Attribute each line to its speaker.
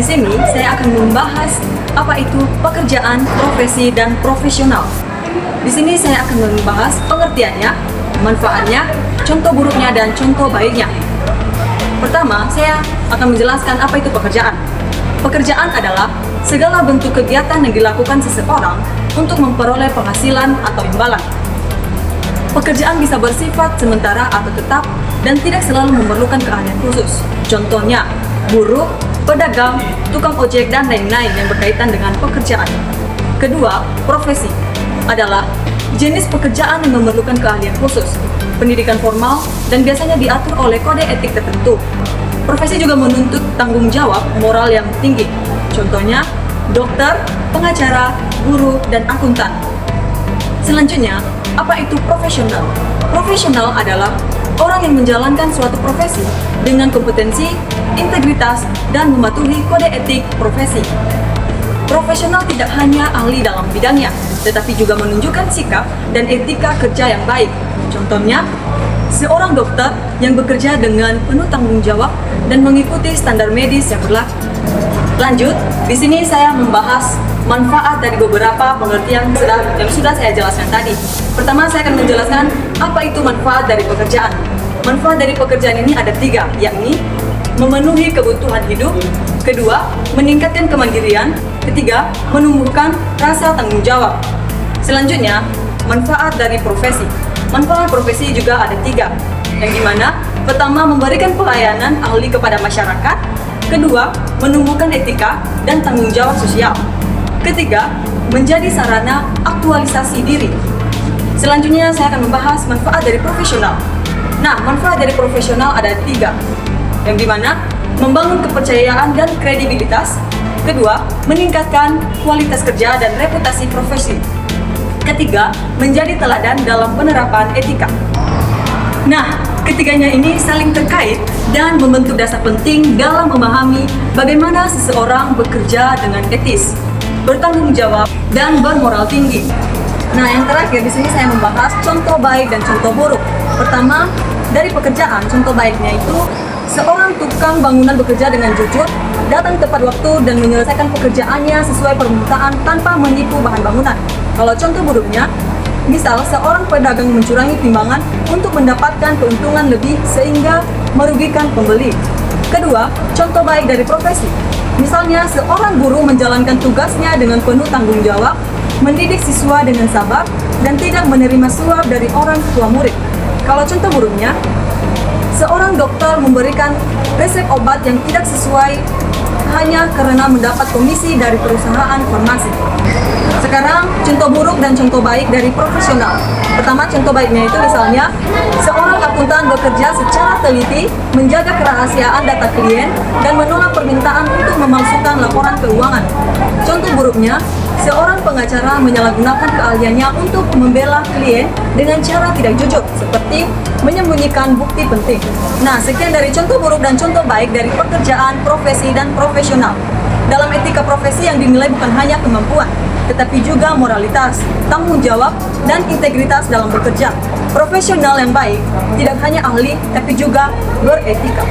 Speaker 1: sini saya akan membahas apa itu pekerjaan, profesi, dan profesional. Di sini saya akan membahas pengertiannya, manfaatnya, contoh buruknya, dan contoh baiknya. Pertama, saya akan menjelaskan apa itu pekerjaan. Pekerjaan adalah segala bentuk kegiatan yang dilakukan seseorang untuk memperoleh penghasilan atau imbalan. Pekerjaan bisa bersifat sementara atau tetap dan tidak selalu memerlukan keahlian khusus. Contohnya, buruh, pedagang, tukang ojek, dan lain-lain yang berkaitan dengan pekerjaan. Kedua, profesi adalah jenis pekerjaan yang memerlukan keahlian khusus, pendidikan formal, dan biasanya diatur oleh kode etik tertentu. Profesi juga menuntut tanggung jawab moral yang tinggi. Contohnya, dokter, pengacara, guru, dan akuntan. Selanjutnya, apa itu profesional? Profesional adalah orang yang menjalankan suatu profesi dengan kompetensi, integritas, dan mematuhi kode etik profesi. Profesional tidak hanya ahli dalam bidangnya, tetapi juga menunjukkan sikap dan etika kerja yang baik. Contohnya, seorang dokter yang bekerja dengan penuh tanggung jawab dan mengikuti standar medis yang berlaku. Lanjut, di sini saya membahas manfaat dari beberapa pengertian yang sudah saya jelaskan tadi. Pertama, saya akan menjelaskan apa itu manfaat dari pekerjaan. Manfaat dari pekerjaan ini ada 3, yakni memenuhi kebutuhan hidup, kedua, meningkatkan kemandirian, ketiga, menumbuhkan rasa tanggung jawab. Selanjutnya, manfaat dari profesi. Manfaat profesi juga ada 3, yang dimana pertama, memberikan pelayanan ahli kepada masyarakat, kedua, menumbuhkan etika dan tanggung jawab sosial, ketiga, menjadi sarana aktualisasi diri. Selanjutnya, saya akan membahas manfaat dari profesional. Nah, manfaat dari profesional ada 3, yang dimana membangun kepercayaan dan kredibilitas, kedua, meningkatkan kualitas kerja dan reputasi profesi, ketiga, menjadi teladan dalam penerapan etika. Nah, ketiganya ini saling terkait dan membentuk dasar penting dalam memahami bagaimana seseorang bekerja dengan etis, bertanggung jawab, dan bermoral tinggi. Nah, yang terakhir di sini saya membahas contoh baik dan contoh buruk. Pertama, dari pekerjaan, contoh baiknya itu seorang tukang bangunan bekerja dengan jujur, datang tepat waktu dan menyelesaikan pekerjaannya sesuai permintaan tanpa menipu bahan bangunan. Kalau contoh buruknya, misal seorang pedagang mencurangi timbangan untuk mendapatkan keuntungan lebih sehingga merugikan pembeli. Kedua, contoh baik dari profesi. Misalnya seorang guru menjalankan tugasnya dengan penuh tanggung jawab, mendidik siswa dengan sabar, dan tidak menerima suap dari orang tua murid. Kalau contoh buruknya, seorang dokter memberikan resep obat yang tidak sesuai hanya karena mendapat komisi dari perusahaan farmasi. Sekarang, contoh buruk dan contoh baik dari profesional. Pertama, contoh baiknya itu misalnya, seorang akuntan bekerja secara teliti, menjaga kerahasiaan data klien, dan menolak permintaan untuk memalsukan laporan keuangan. Contoh buruknya, seorang pengacara menyalahgunakan keahliannya untuk membela klien dengan cara tidak jujur, seperti menyembunyikan bukti penting. Nah, sekian dari contoh buruk dan contoh baik dari pekerjaan, profesi, dan profesional. Dalam etika profesi yang dinilai bukan hanya kemampuan, tetapi juga moralitas, tanggung jawab, dan integritas dalam bekerja. Profesional yang baik tidak hanya ahli, tapi juga beretika.